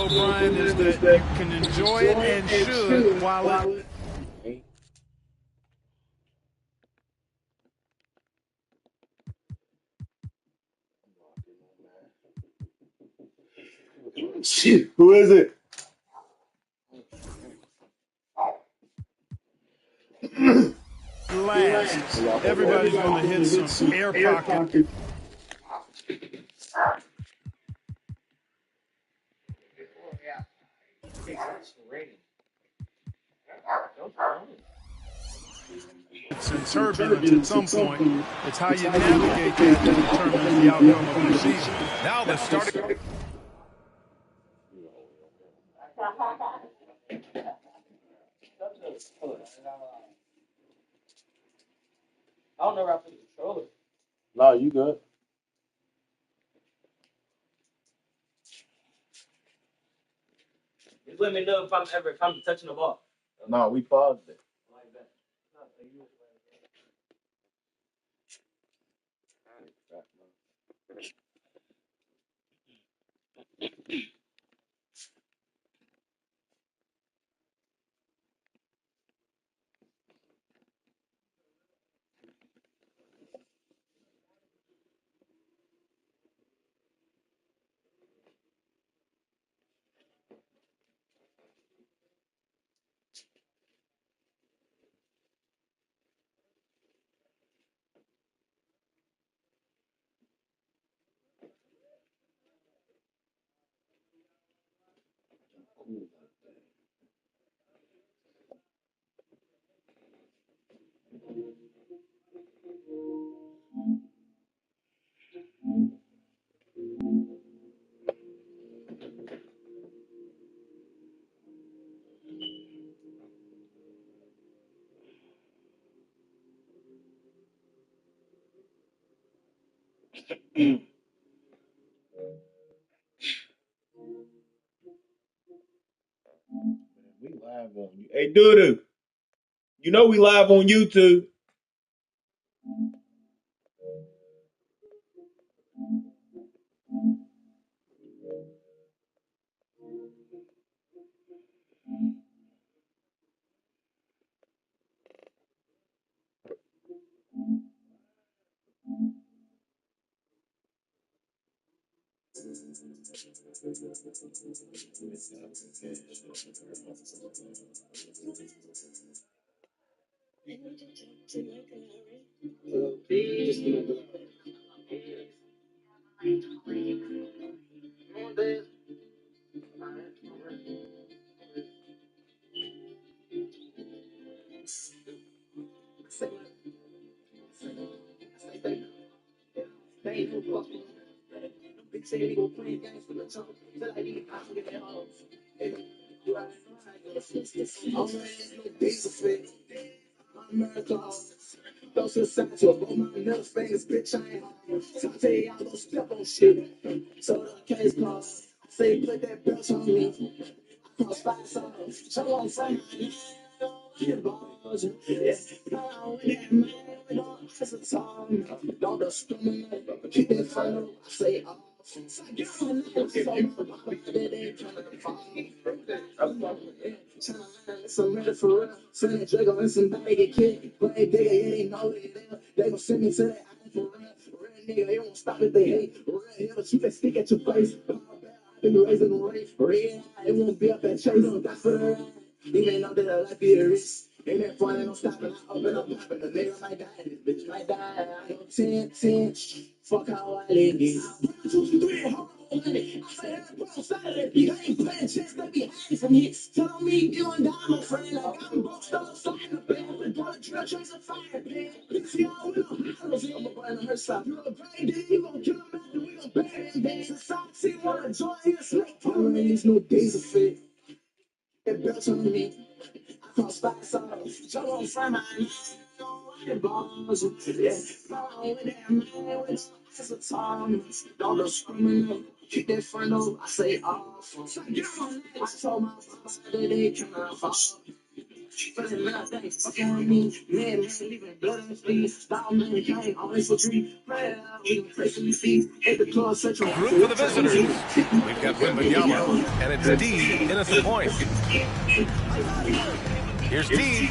though, Brian, is that you can enjoy it and should while it. Shit, who is it? Last, everybody's going to hit some air pocket. It's in turbulence at some point. It's how you navigate that determines the outcome of your season. Now the starting. I don't know where I put the controller. No, you good. Just let me know if I'm touching the ball. No, we paused it. Like that. We live on you. Hey, Dudu, you know we live on YouTube. Group for the visitors. We've got Wembanyama, and it's D in at the point. Here's D.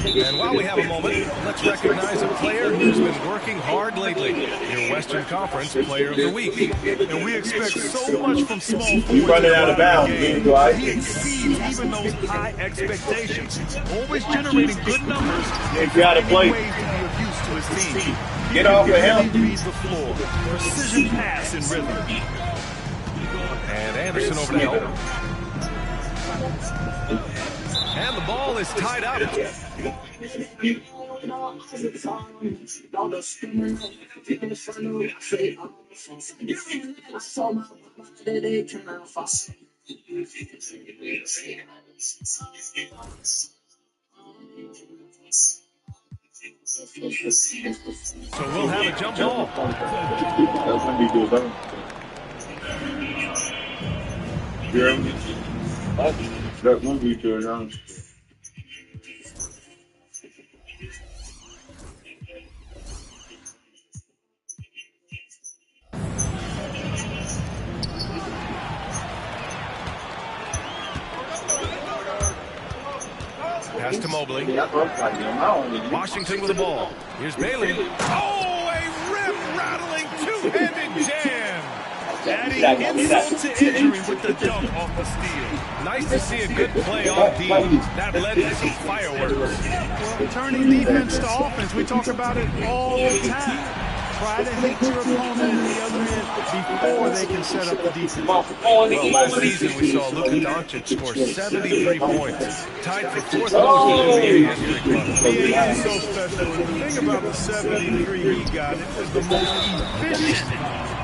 And while we have a moment, let's recognize a player who's been working hard lately. Your Western Conference Player of the Week. And we expect so much from small forwards. You running out of bounds, but he exceeds even those high expectations. Always generating good numbers and finding ways to be of use to his team. Get off of him. He reads the floor. Precision pass in rhythm. And Anderson over to help. And the ball is tied up. So we'll have a jump ball. That's going to be good, huh? Jeremy? That will be good, huh? Pass to Mobley. Washington with the ball. Here's Bailey. Oh, a rip-rattling two-handed jam. Adding insult to injury with the dunk off the steal. Nice to see a good play on D. That led to some fireworks. Well, turning defense to offense, we talk about it all the time. Try to hit your opponent at the other end before they can set up the defense. Well, last season we saw Luka Doncic score 73 points, tied for fourth most in NBA history. NBA is so special. And the thing about the 73 he got, it was the most efficient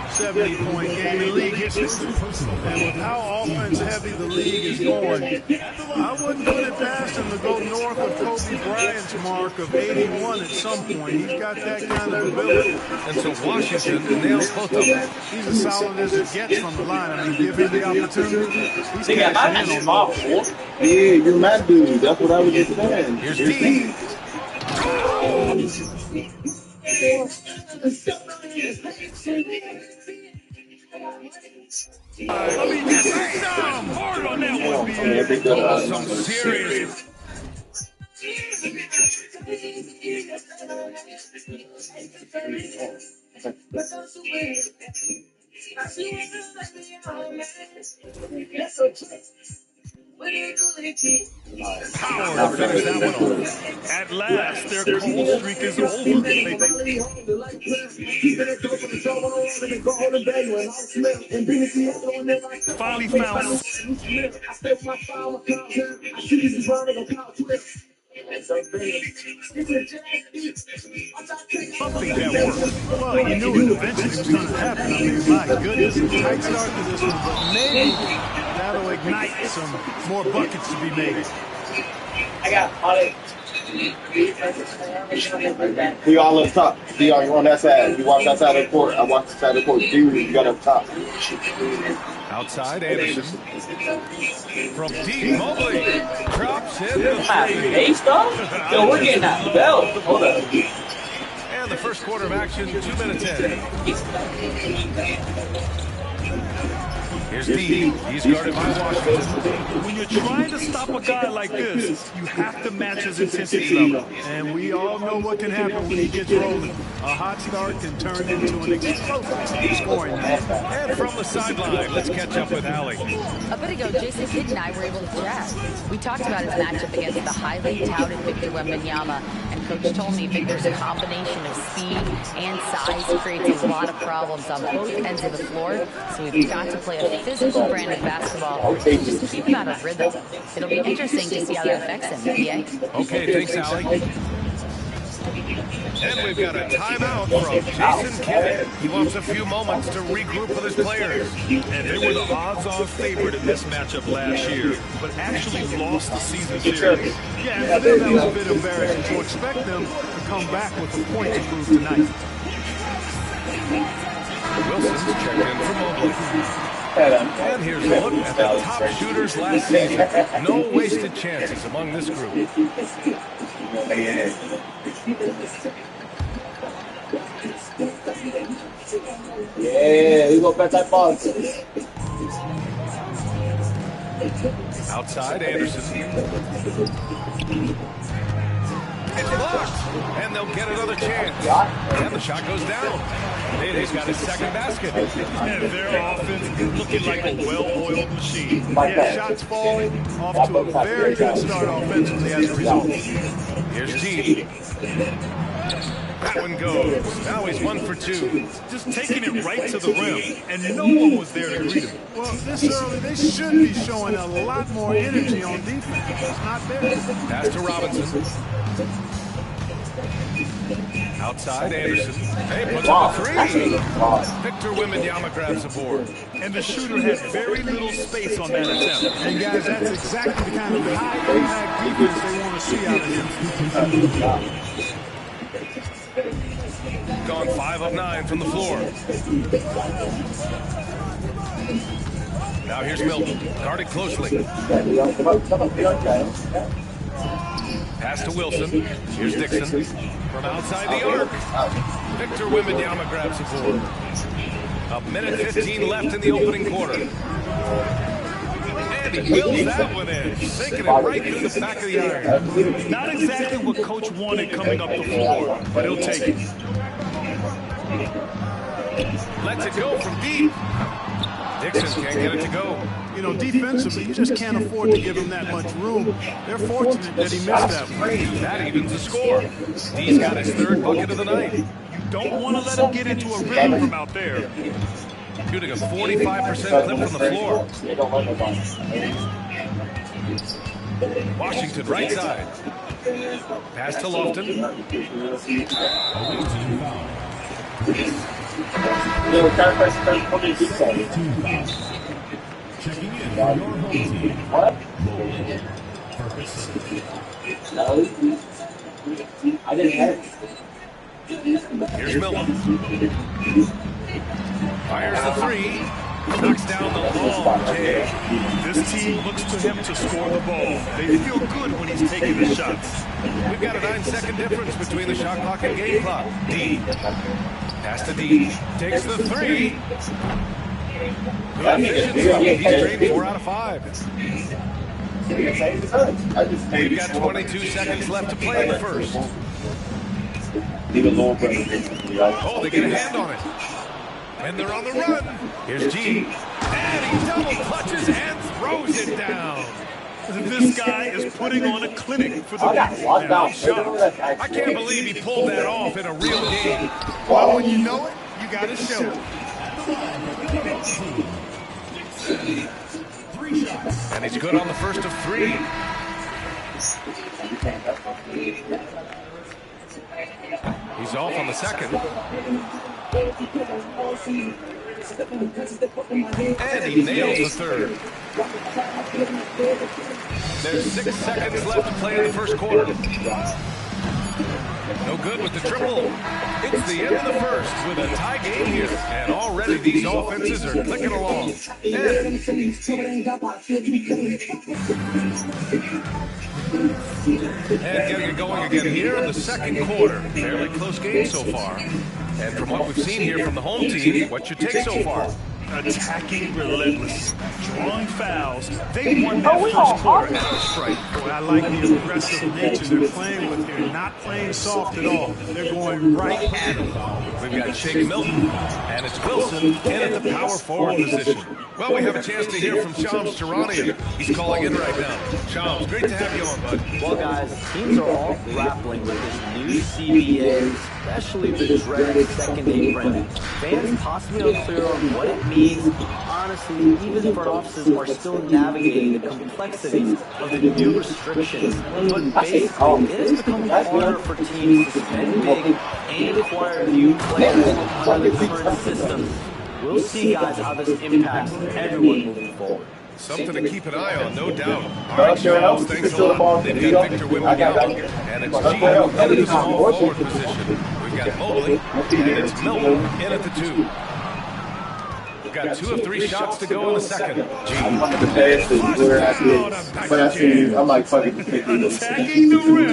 70-point game in league history. And with how offense-heavy the league is going, I wouldn't put it past him to go north of Kobe Bryant's mark of 81 at some point. He's got that kind of ability. And so Washington nails both of them. He's as solid as it gets from the line. I mean, give him the opportunity. He's cashing in on those. Yeah, you're my dude. That's what I was just saying. Here's D. I mean, some hard on that one, man. Some serious. Power to finish that one off. At last, their cold streak is over. Finally found something that worked. Well, you knew it eventually was going to happen. I mean, my goodness, a tight start to this one, but maybe that'll ignite some more buckets to be made. I got all it. We all up top. D, are you on that side? You watch that side of the court. I watch the side of the court. D, you got up top. Outside, Anderson. From deep, Mobley. Drops in the three. Hey, stuff? Yo, we're getting that bell. Hold up. And the first quarter of action, 2 minutes in. Here's D. He's guarded by Washington. When you're trying to stop a guy like this, you have to match his intensity level. And we all know what can happen when he gets rolling. A hot start can turn into an explosive scoring night. And from the sideline, let's catch up with Allie. A bit ago, Jason Kidd and I were able to chat. We talked about his matchup against the highly touted Victor Wembanyama, and Coach told me Victor's combination of speed and size creates a lot of problems on both ends of the floor, so we've got to play a physical brand of basketball and just keep him out of rhythm. It'll be interesting to see how that affects him, PA. Okay, thanks, Allie. And we've got a timeout from Jason Kidd. He wants a few moments to regroup with his players. And they were the odds-on favorite in this matchup last year, but actually lost the season series. Yeah, and for them that was a bit embarrassing, so expect them to come back with a point to prove tonight. Wilson's checked in for Mobley. And here's a look at the top shooters last season. No wasted chances among this group. Yeah, we go back that ball. Outside, Anderson. It's blocked, and they'll get another chance. And the shot goes down. He's got his second basket. And their offense is looking like a well-oiled machine. Yeah, shots falling off to a very good start offensively as a result. Here's G. That one goes. Now he's 1 for 2. Just taking it right to the rim, and no one was there to greet him. Well, this early, they should be showing a lot more energy on defense. It's not there. Pass to Robinson. Outside, Anderson. Hey, puts up a 3. Victor Wembanyama grabs the board. And the shooter had very little space on that attempt. And guys, that's exactly the kind of high-impact defense they want to see out of him. Gone 5 of 9 from the floor. Now here's Milton, guarded closely. Pass to Wilson. Here's Dixon. From outside the arc. Victor Wembanyama grabs the board. 1:15 left in the opening quarter. And he wheels that one in, sinking it right through the back of the iron. Not exactly what Coach wanted coming up the floor, but he'll take it. Lets it go from deep. Dixon can't get it to go. You know, defensively, you just can't afford to give him that much room. They're fortunate that he missed that one. That evens the score. D's got his 3rd bucket of the night. You don't want to let him get into a rhythm from out there. Shooting a 45% clip from the floor. Washington right side. Pass to Lofton. Checking in for your home team. I didn't have Here's Milton. Fires the 3. Knocks down the long J. This team looks to him to score the ball. They feel good when he's taking the shots. We've got a 9-second difference between the shot clock and game clock. D. Pass to D. Takes the 3. Good efficiency. He's drained 4 out of 5. We've got 22 seconds left to play in the first. Oh, they get a hand on it. And they're on the run. Here's G. And he double clutches and throws it down. This guy is putting on a clinic for the people. I'm shocked. I can't believe he pulled that off in a real game. Well, when you know it, you got to show it. And he's good on the first of 3. He's off on the second. And he nails the third. There's 6 seconds left to play in the first quarter. No good with the triple. It's the end of the first with a tie game here. And already these offenses are clicking along. And getting it going again here in the second quarter. Fairly close game so far. And from what we've seen here from the home team, what's your take so far? Attacking relentless, drawing fouls. They won that first quarter at a strike. Boy, I like the aggressive nature they're playing with here. Not playing soft at all. They're going right at him. We've got Shake Milton, and it's Wilson in at the power forward position. Well, we have a chance to hear from Shams Charania. He's calling in right now. Shams, great to have you on, bud. Well, guys, teams are all grappling with this new CBA, especially the dreaded second apron. Fans possibly unclear on what it means. Honestly, even front offices are still navigating the complexities of the new restrictions. But basically, it has become harder for teams to spend big and acquire new players under the current system. We'll see, guys, how this impacts everyone moving forward. Something to keep an eye on, no doubt. All right, Charles, thanks a lot. They've got Victor Wembanyama, and it's G in the small forward position. We've got Mobley, and it's Milton in at the 2. got 2 of 3 shots to go in the second. I'm on the pass to where I did. But I see, I'm like, fuck it, just take it. Attacking the rim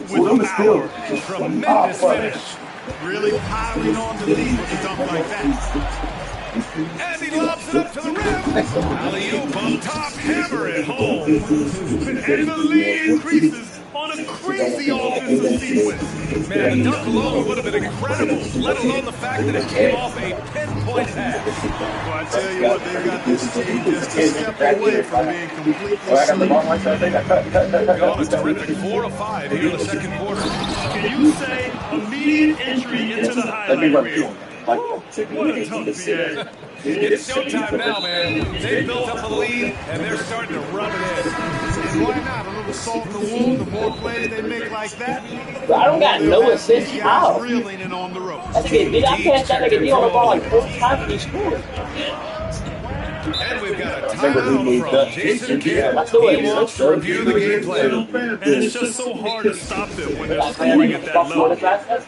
with power. Tremendous finish. Really piling on the lead with a dunk like that. And he lobs it up to the rim. Alley-oop on top, hammer it home. And the lead increases on a crazy offensive sequence. Man, the dunk alone would have been incredible, let alone the fact that it came off a pinpoint pass. Well, I tell you what, they've got this team just a step away from being completely sleep. Gone a terrific 4 of 5 here in the second quarter. Can you say immediate entry into the highlight reel? What a dunk, BA. It's showtime now, man. They built up a lead, and they're starting to rub it in. And why not? A little salt in the wound. The more plays they make like that, I don't got no assist. How? reeling in on the road. That nigga did. I passed that nigga D on the ball like 4 times and he scored. And we've got a timeout from Jason Kidd. He wants to review the game plan. And it's just so hard to stop them when they're scoring at that level.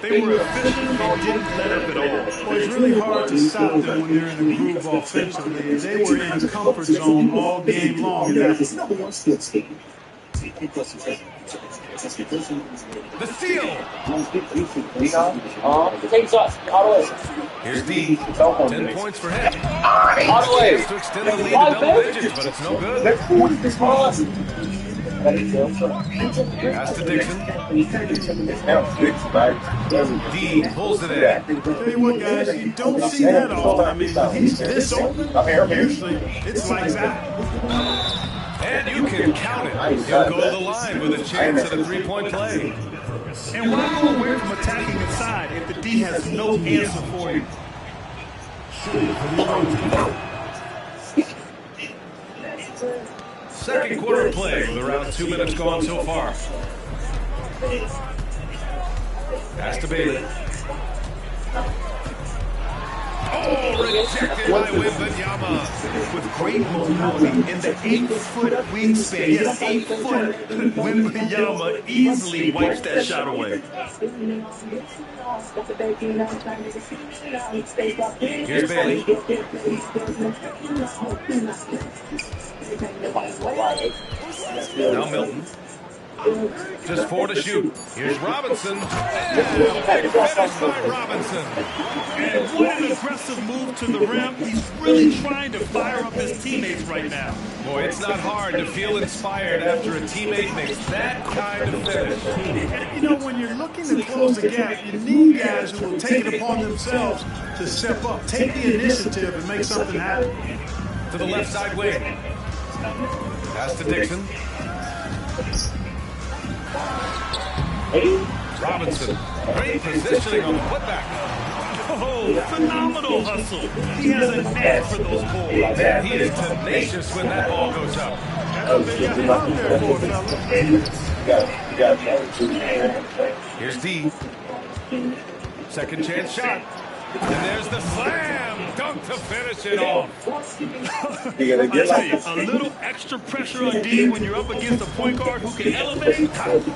They were efficient and didn't let up at all. Well, it's really hard to stop them when they're in the groove offensively. They were in a comfort zone all game long. The steal. Take shots all the way. Here's D. 10 points for him. All the way. To extend the lead to double digits, but it's no good. Pass to Dixon. D pulls it in. Tell you what, guys, you don't see that all. I mean, he's this open. Usually, it's like that. And you can count it. He'll go to the line with a chance at a 3-point play. And why go away from attacking inside if the D has no answer for you? Second quarter play with around 2 minutes gone so far. Pass to Bailey. Oh, rejected by Wembanyama. With great mobility in the 8-foot wingspan. Yes, 8 foot. Wembanyama easily wipes that shot away. Here's Bailey. Now Milton. Just 4 to shoot. Here's Robinson. And a big finish by Robinson. And what an aggressive move to the rim. He's really trying to fire up his teammates right now. Boy, it's not hard to feel inspired after a teammate makes that kind of finish. And, you know, when you're looking to close the gap, you need guys who will take it upon themselves to step up, take the initiative, and make something happen. To the left side wing. Pass to Dixon. Robinson. Great positioning on the putback. Oh, phenomenal hustle. He has a knack for those balls. Man, he is tenacious when that ball goes up. That's what they got him out there for, fella. Here's D. Second chance shot. And there's the slam. Dunk to finish it off. I tell you, a little extra pressure on D when you're up against a point guard who can elevate.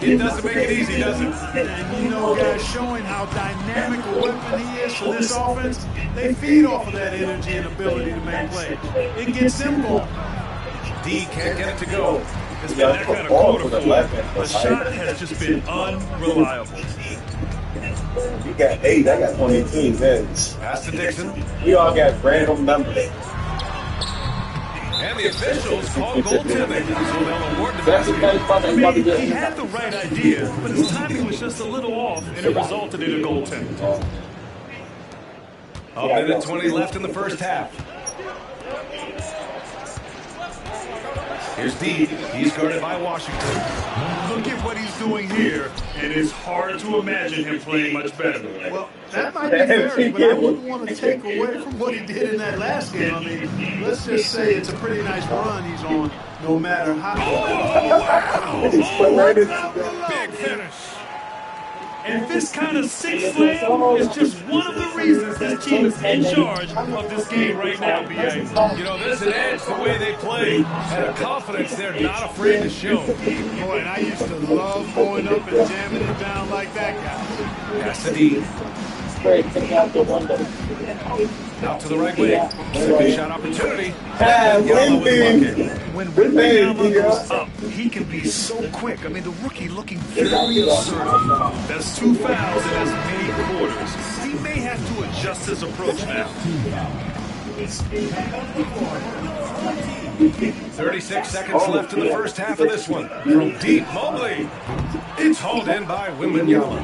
It doesn't make it easy, does it? And you know, guys, showing how dynamic a weapon he is for this offense, they feed off of that energy and ability to make plays. It gets them going. D can't get it to go. It's been that kind of quarter for him. The shot has just been unreliable. You got 8, I got 22, man. Pass to Dixon. We all got random numbers. And the officials call goaltending, so they'll award the basket. I mean, he had the right idea, but his timing was just a little off, and it resulted in a goaltending. A minute 20 left in the first half. Here's D. He's guarded by Washington. Look at what he's doing here, and it's hard to imagine him playing much better. Well, that might be fair, but I wouldn't want to take away from what he did in that last game. I mean, let's just say it's a pretty nice run he's on, no matter how. Big finish. And this kind of six slam is just one of the reasons this team is in charge of this game right now, BA. You know, there's an edge the way they play, and a confidence they're not afraid to show. Boy, and I used to love going up and jamming it down like that guy. Pass to D. Out to the right wing. Second shot opportunity. Wembanyama with the bucket. When Wembanyama goes up, he can be so quick. I mean, the rookie looking very assertive. That's 2 fouls and has made quarters. He may have to adjust his approach now. 36 seconds left in the first half of this one. From deep, Mobley. It's hauled in by Wembanyama.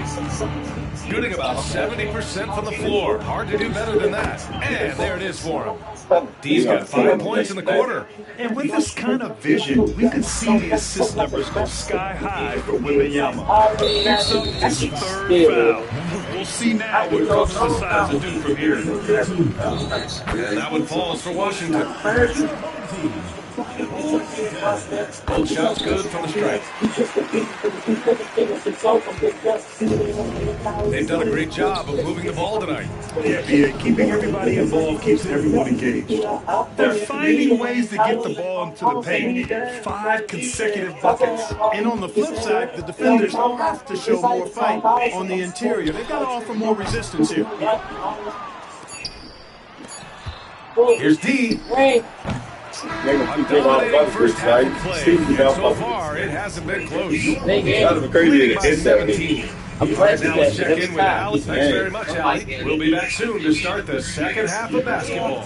Shooting about 70% from the floor. Hard to do better than that. And there it is for him. D's got 5 points in the quarter. And with this kind of vision, we could see the assist numbers go sky high for Wembanyama. Picks up his 3rd foul. We'll see now what coaches decide to do from here. And that one falls for Washington. Both shots good from the stripe. They've done a great job of moving the ball tonight. Yeah, keeping everybody involved keeps everyone engaged. They're finding ways to get the ball into the paint. 5 consecutive buckets. And on the flip side, the defenders have to show more fight on the interior. They've got to offer more resistance here. Here's D. A dominating first half of play. And so far, it hasn't been close. That'd be crazy. By 17. All right, now let's check in with Alex. Thanks very much, Alex. We'll be back soon to start the second half of basketball.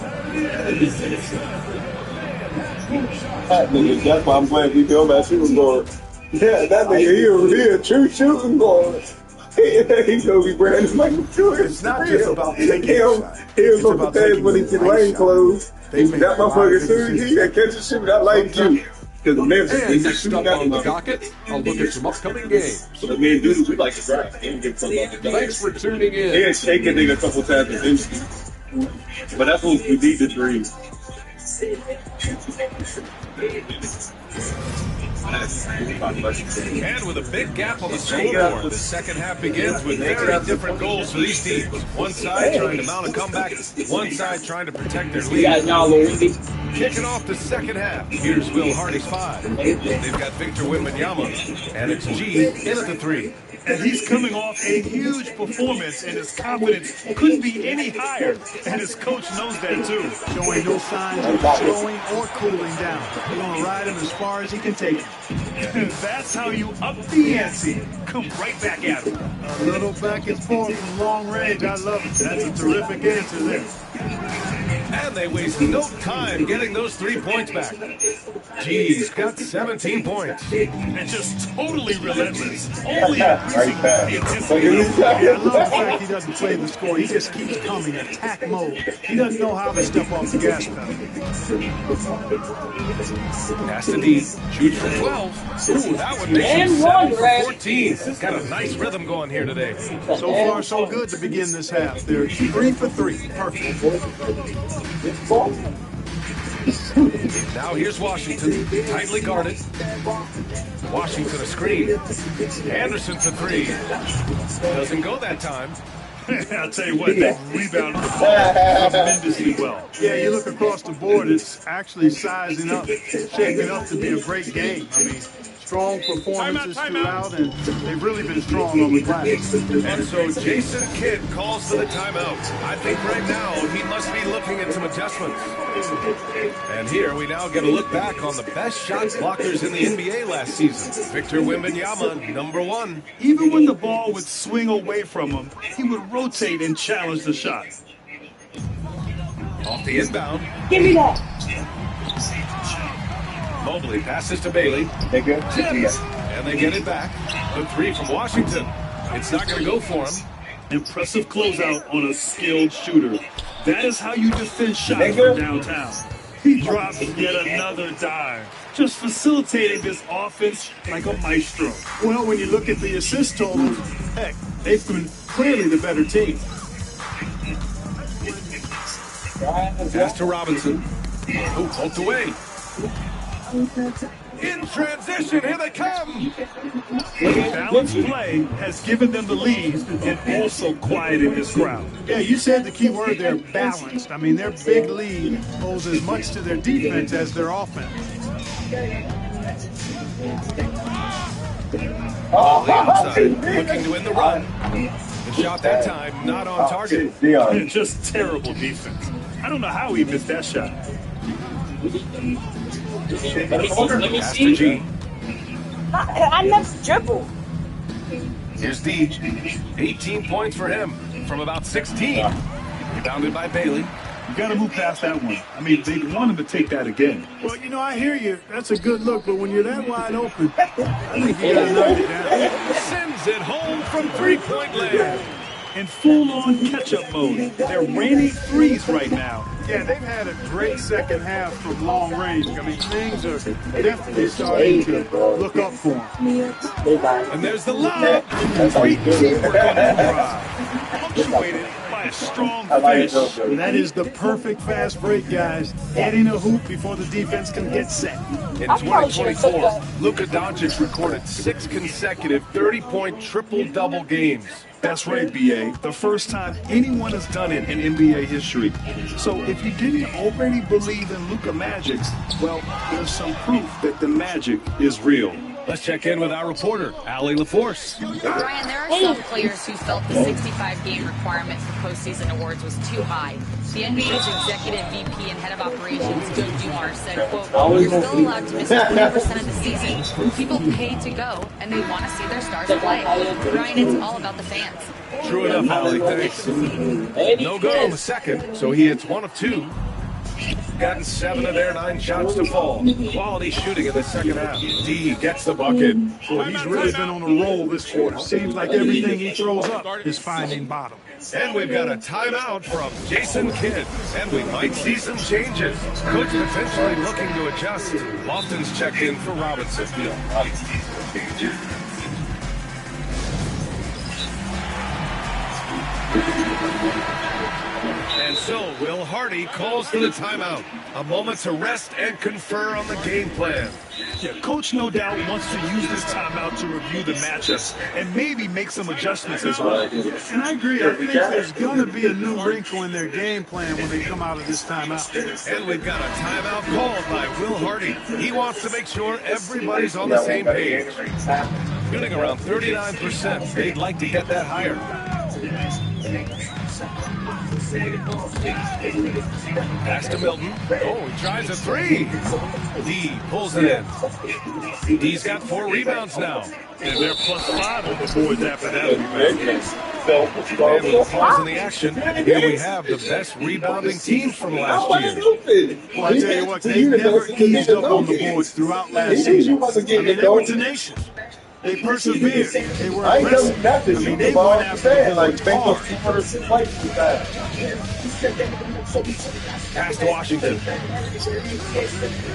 That's why I'm glad we feel that shooting guard. Yeah, that nigga, he a true shooting guard. He's gonna be Brandon Michael Jordan. It's not just about taking a shot. He's gonna pass when he get lane closed. That motherfucker, as soon as he catch a shoot, I like you. Because the Memphis, And next up on the docket, I'll look at some upcoming games. So the men do, we like to drive. Thanks for tuning in. He had shaken nigga a couple times in industry. But that's what we need to dream. And with a big gap on the scoreboard, the second half begins with very different goals for these teams. One side trying to mount a comeback, one side trying to protect their lead. Kicking off the second half, here's Will Hardy's 5. They've got Victor Wembanyama, and it's G in at the 3. And he's coming off a huge performance, and his confidence couldn't be any higher. And his coach knows that, too. Showing no signs of slowing or cooling down. He's going to ride him as far as he can take it. And that's how you up the ante. Come right back at him. A little back and forth from long range. I love it. That's a terrific answer there. And they waste no time getting those 3 points back. G's got 17 points. And just totally relentless. Only increasing the intensity. Yeah, I love the fact he doesn't play the score. He just keeps coming, attack mode. He doesn't know how to step off the gas pedal. Pass to D. Shoots from 12. Ooh, that one makes him 7 for 14. He's got a nice rhythm going here today. So far, so good to begin this half. They're 3 for 3. Perfect. Now here's Washington, tightly guarded. Washington a screen. Anderson for 3. Doesn't go that time. I'll tell you what, they rebounded the ball tremendously well. Yeah, you look across the board, it's actually sizing up, shaping up to be a great game. I mean, strong performances throughout, and they've really been strong on the glass. And so Jason Kidd calls for the timeout. I think right now he must be looking at some adjustments. And here we now get a look back on the best shot blockers in the NBA last season. Victor Wembanyama, number 1. Even when the ball would swing away from him, he would rotate and challenge the shot. Off the inbound. Give me that. Mobley passes to Bailey. Tip. And they get it back. The 3 from Washington. It's not going to go for him. Impressive closeout on a skilled shooter. That is how you defend shots from downtown. He drops yet another dive, just facilitating this offense like a maestro. Well, when you look at the assist totals, heck, they've been clearly the better team. Pass to Robinson. Oh, poked away. In transition, here they come. Balanced play has given them the lead and also quieted this crowd. Yeah, you said the key word there, balanced. I mean, their big lead owes as much to their defense as their offense. On the outside, looking to win the run. The shot that time, not on target. Just terrible defense. I don't know how he missed that shot. Let me Pass to see. G. I never dribble. Here's D. 18 points for him from about 16. Rebounded by Bailey. You got to move past that one. I mean, they want him to take that again. Well, you know, I hear you. That's a good look, but when you're that wide open, I think you got to knock it down. Sends it home from three-point land. In full-on catch-up mode. They're raining threes right now. Yeah, they've had a great second half from long range. I mean, things are definitely starting to look up for them. And there's the lob. Great teamwork on that drive. Punctuated by a strong finish. That is the perfect fast break, guys. Hitting a hoop before the defense can get set. In 2024, Luka Doncic recorded 6 consecutive 30-point triple-double games. That's right, B.A. The first time anyone has done it in NBA history. So if you didn't already believe in Luka Magic, well, there's some proof that the magic is real. Let's check in with our reporter, Allie LaForce. Brian, there are some players who felt the 65-game requirement for postseason awards was too high. The NBA's executive VP and head of operations, Joe Dumars, said, quote, "You're still allowed to miss 20% of the season. People pay to go, and they want to see their stars play. Brian, it's all about the fans." True enough, Allie, thanks. No good on the second, so he hits 1 of 2. Gotten 7 of their 9 shots to fall. Quality shooting in the second half. D gets the bucket. Well, he's really been on a roll this quarter. Seems like everything he throws up is finding bottom. And we've got a timeout from Jason Kidd. And we might see some changes. Coach potentially looking to adjust. Lofton's checked in for Robinson. And so Will Hardy calls for the timeout. A moment to rest and confer on the game plan. Yeah, Coach no doubt wants to use this timeout to review the matchups and maybe make some adjustments as well. And I agree, I think there's going to be a new wrinkle in their game plan when they come out of this timeout. And we've got a timeout called by Will Hardy. He wants to make sure everybody's on the same page. Shooting around 39%. They'd like to get that higher. Pass to Milton. Oh, he tries a 3. D pulls it in. D's got 4 rebounds now. And they're +5 on the boards after that. And with a pause in the action, here we have the best rebounding team from last year. Well, I tell you what, they never eased up on the boards throughout last season. I mean, they were tenacious. They persevered. They were aggressive. I mean, they went after the boards hard. Pass to Washington.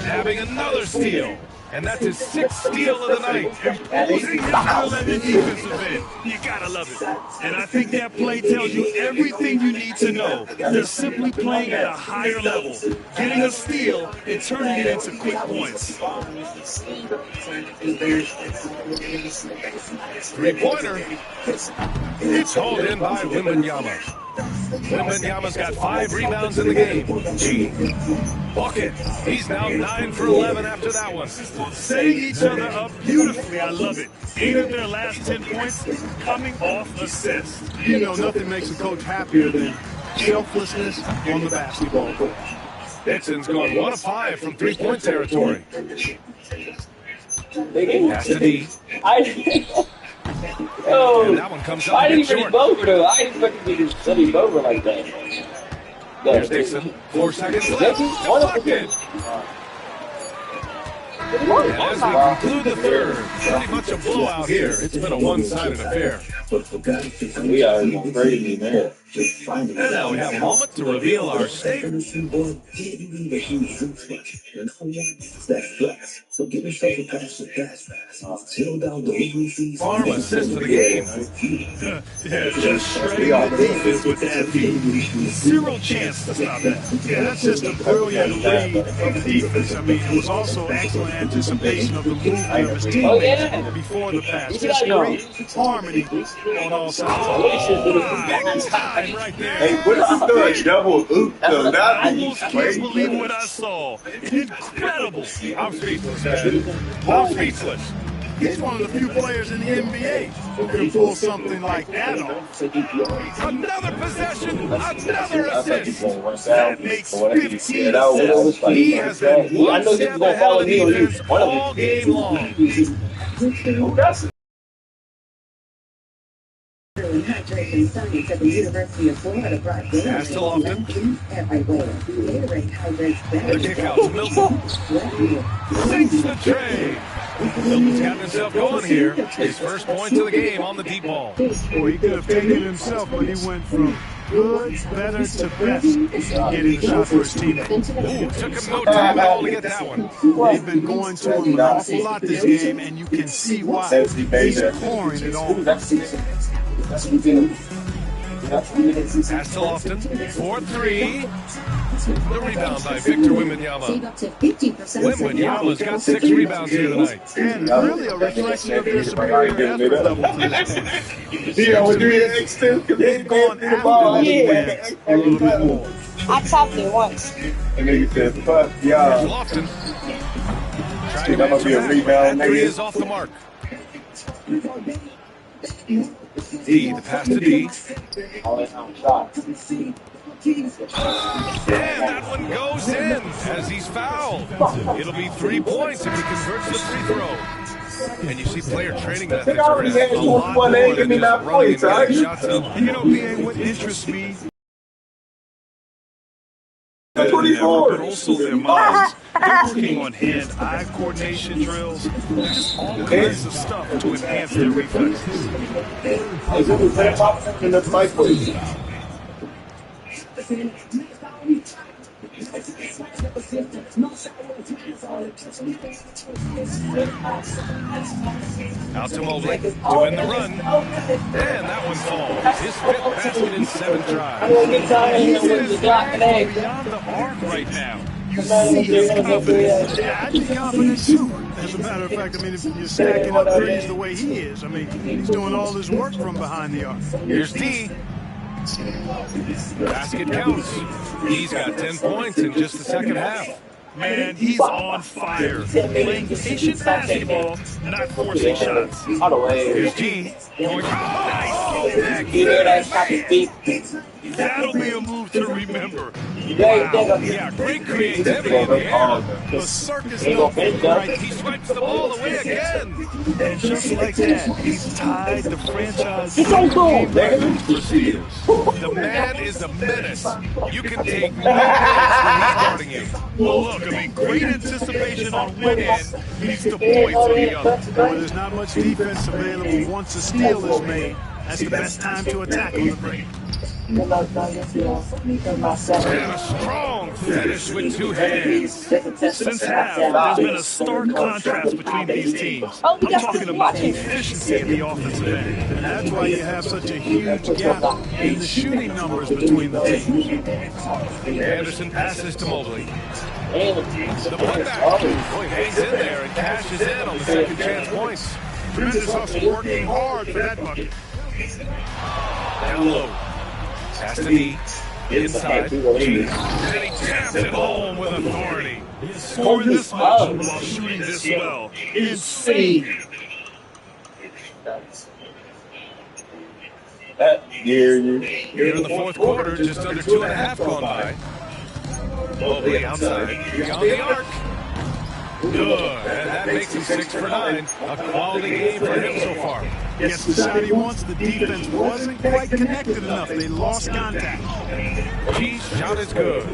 Having another steal. And that's his 6th steal of the night. Imposing his will at the defensive end. You gotta love it. And I think that play tells you everything you need to know. They're simply playing at a higher level, getting a steal and turning it into quick points. 3-pointer. It's hauled in by Wembanyama. Wembanyama's got 5 rebounds in the game. G. Bucket. He's now 9 for 11 after that one. Setting each other up beautifully. I love it. 8 of their last 10 points coming off assists. You know, nothing makes a coach happier than selflessness on the basketball court. Dixon's gone 1 of 5 from 3-point territory. Pass to D. And that one comes up I a bit didn't even short. over though. I expected you to set him over like that. Here's Dixon. 4 seconds left. Deflected. And as we conclude the third, pretty much a blowout here. It's been a one-sided affair. We are crazy, man. And now we have a moment to reveal our stake. Farm assist to the game. Yeah, just shredding the defense with that feed. Zero chance to stop that. Yeah, that's just a brilliant read of the defense. I mean, it was also excellent anticipation of the movement of his teammates before the pass. Just great harmony on all sides. Time right there. Hey, what is this double oop though? I almost can't believe what I saw. Incredible. I'm speechless, man. I'm speechless. He's one of the few players in the NBA who can pull something like that off. Another possession, another assist. That makes 15 assists. He has been one step ahead of the defense all game long. Pass to Lofton. The kick out to Milton. Sinks the tray. Milton's got himself going here. His first points of the game on the deep ball. Boy, he could have taken it himself, but he went from good, better to best getting the shot for his teammate. Ooh, took him no time at all to get that one. They've been going to him an awful lot this game, and you can see why. He's pouring it on. Pass to Lofton. 4-3. The rebound by Victor Wembanyama. Wembanyama's got 6 rebounds here tonight. And really a reflection of their superior effort level to this point. They've gone after this win a little bit more. I tapped it once. And then you said, fuck y'all. Lofton. That must be a rebound, That 3 nigga. is off the mark. D, the pass to D. And that one goes in as he's fouled. It'll be 3 points if he converts the free throw. And you see player training methods are a lot more than just running and getting shots up. You know, BA, what interests me, That's 24. but also their minds. They're working on hand-eye coordination drills, just all kinds of stuff to enhance their reflexes. In the cycle. Out to Mobley, doing the run. And that one falls. His 5th basket in 7 tries. He's beyond the arc right now. You see his confidence. Yeah, I'd be confident too. As a matter of fact, I mean, if you're stacking up threes the way he is, I mean, he's doing all his work from behind the arc. Here's D. Basket counts. He's got 10 points in just the second half. Man, he's on fire. Playing patient basketball, not forcing shots. Here's G. Going, That'll be a move to remember. wow. Yeah, great creativity in the air. The circus don't look right. He swipes the ball away again. And just like that, he's tied the franchise. The man is a menace. You can take no hits when he's guarding you. Well, look, I mean, great anticipation on one end leads to points on the other. Boy, there's not much defense available once a steal is made. That's the best time to attack on the break. And a strong finish with 2 hands. Since half, there's been a stark contrast between these teams. I'm talking about the efficiency in the offensive end. And that's why you have such a huge gap in the shooting numbers between the teams. Anderson passes to Mobley. The putback. Boy, hangs in there and cashes in on the second chance points. Tremendous hustle, working hard for that bucket. Down low. Pass to D. Inside. G. And he taps it home with authority. Scoring this much while shooting this well. Insane. Here in the fourth quarter, just under 2.5 gone by. Mobley outside. Beyond the arc. Good. And that makes him 6 for 9. A quality game for him so far. Gets the shot he wants. The defense wasn't quite connected enough. They lost contact. G's shot is good.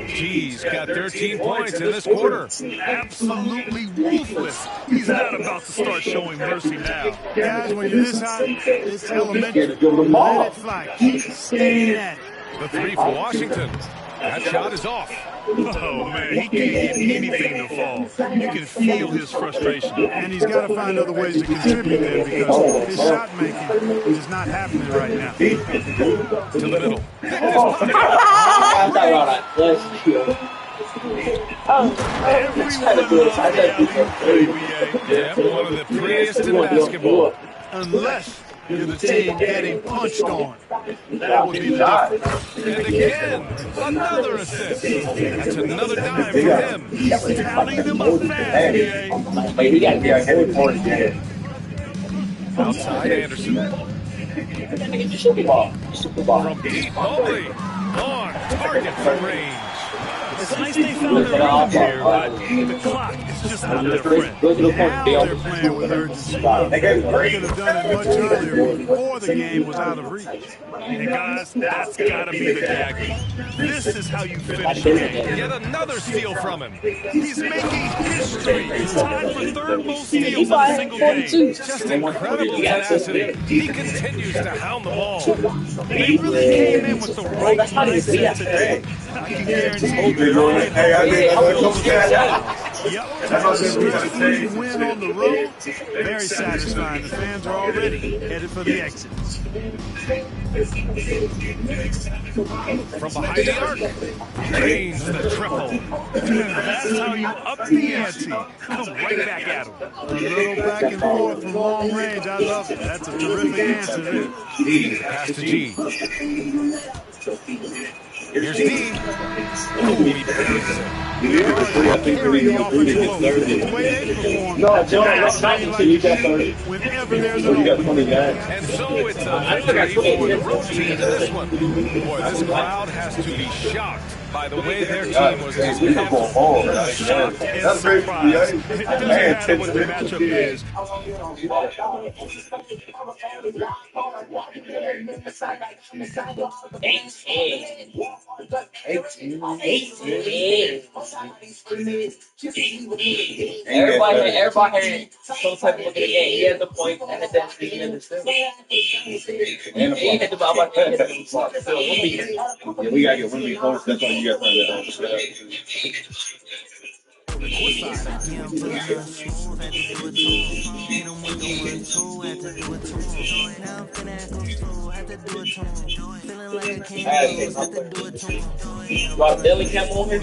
G's got 13 points in this quarter. Absolutely ruthless. He's not about to start showing mercy now. Guys, when you're this hot, it's elementary. Let it fly. Keep staying at it. The 3 for Washington. That shot is off. Oh, man, he can't get anything to fall. You can feel his frustration. And he's got to find other ways to contribute there because his shot making is not happening right now. To the middle. Yeah, one of the prettiest in basketball. Unless you're the team getting punched on. That would be the difference. And again, another assist. That's another dime for him. He's tallying them up fast, BA. Outside Anderson. From deep, Mobley. On target from range. It's nice they found their rhythm here, but the clock is just not their friend. Now they're playing with urgency. They could have done it much earlier before the game was out of reach. And guys, that's got to be the dagger. This is how you finish a game. Yet another steal from him. He's making history. It's tied for third most steals in a single game. Just incredible tenacity. He continues to hound the ball. They really came in with the right mindset today. I can guarantee you they're right. Yep. Win on the road. Very satisfying. The fans are already headed for the exit. From behind the arc. Drains the triple. That's how you up the ante. Come right back at him. A little back and forth from long range. I love it. That's a terrific answer there. Pass to G. Here's D. He carry the offensive load. The way they perform, whenever there's an opening. And so it's a victory for the road team in this one. Boy, this crowd has to be shocked by the way their team was dismissed. Shocked and surprised. It doesn't matter what the matchup is. Everybody had some type of look at the game. He had the point and the density and the skill. And he had the ball back and the ball. So we gotta get one of these points. That's why you got to turn that on. Got Billy Camp on here?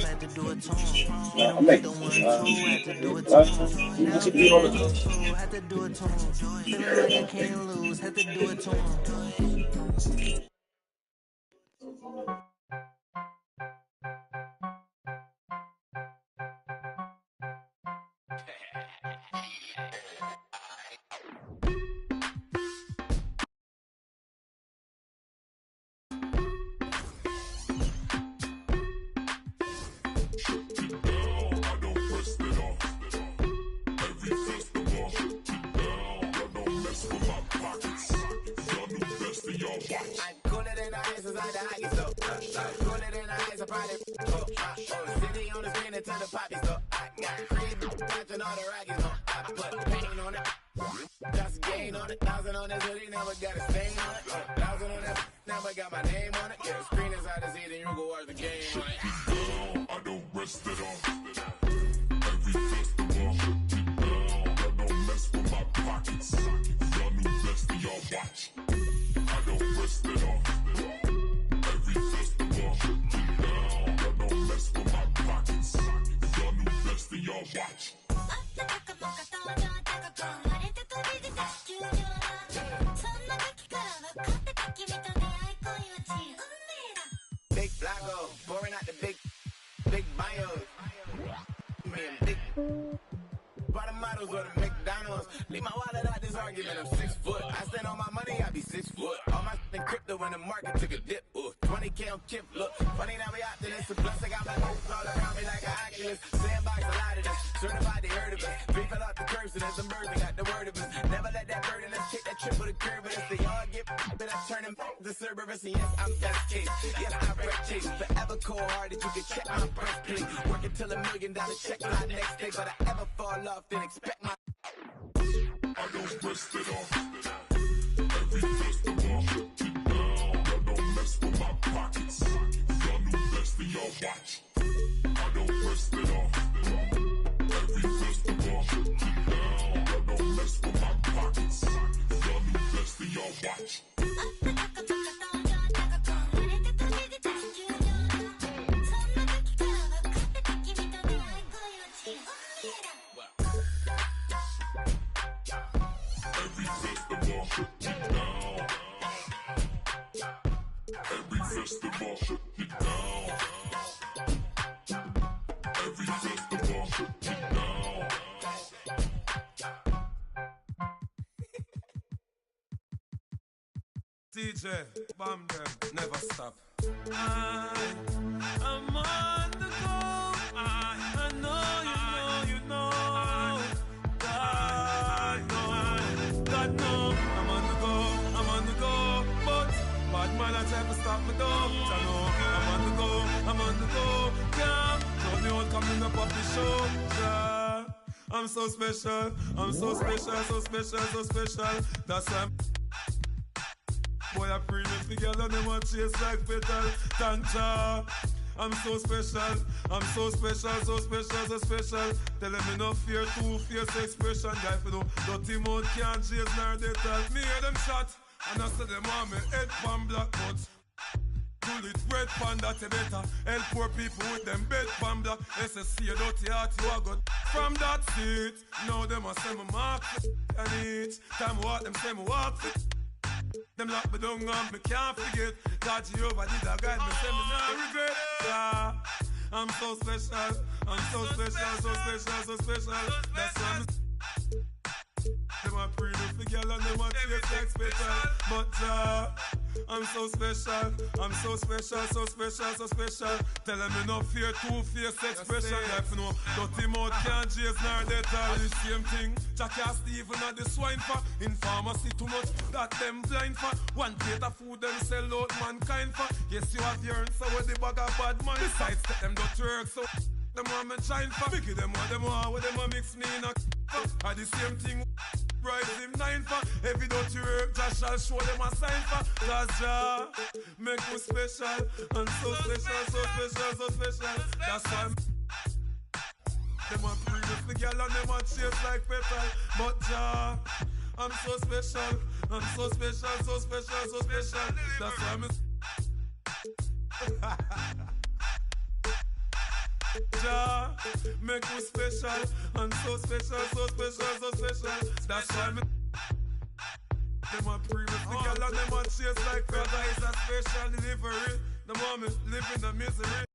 TJ, bam them, never stop. I'm on the go. I know, you know. God know, I'm on the go, but bad man I try to stop me though. I know, I'm on the go, yeah. Told me all coming up the show, yeah. I'm so special, so special. That's why boy, I pray with the girl and them a chase like petal. Tanja, I'm so special, so special. Tell them me no fear, two-face expression. Guy for no dirty mouth can't chase nor they tell. Me hear them shot, and I say them want me head pan black nuts. Pull it red pan that you better. Help poor people with them bed pan black. SSC a dirty heart you a got. From that seat, now them a say me mark and each time I walk them say me walk fit. Them lock me down and me can't forget. God Jehovah did a guide me, say me not regret. Yeah, I'm so special, so special. That's why I'm them a pray with the girl and them a chase like special. But I'm so special, so special. Tell them me no fear, two-face expression. Life no dirty mouth can't chase nor they tell the same thing. Jackie Stephen at the swine for. In pharmacy too much, that them blind for. One plate of food them sell out mankind for. Yes you have your answer with the bag of bad man. Besides take them dirty work so them want me shine for. Mickey them what them want, what them want mix me in a at the same thing. Rise him 9 for. Every dirty work Jah shall show them a sign for. Cause Jah make me special, and so special. That's why them a pray with the girl and them a chase like petal. But Jah, I'm so special, so special. That's why I'm Jah make me special, and so special. That's why me them a pray with the girl and them a chase like petal. It's a special delivery. The moment live in the misery.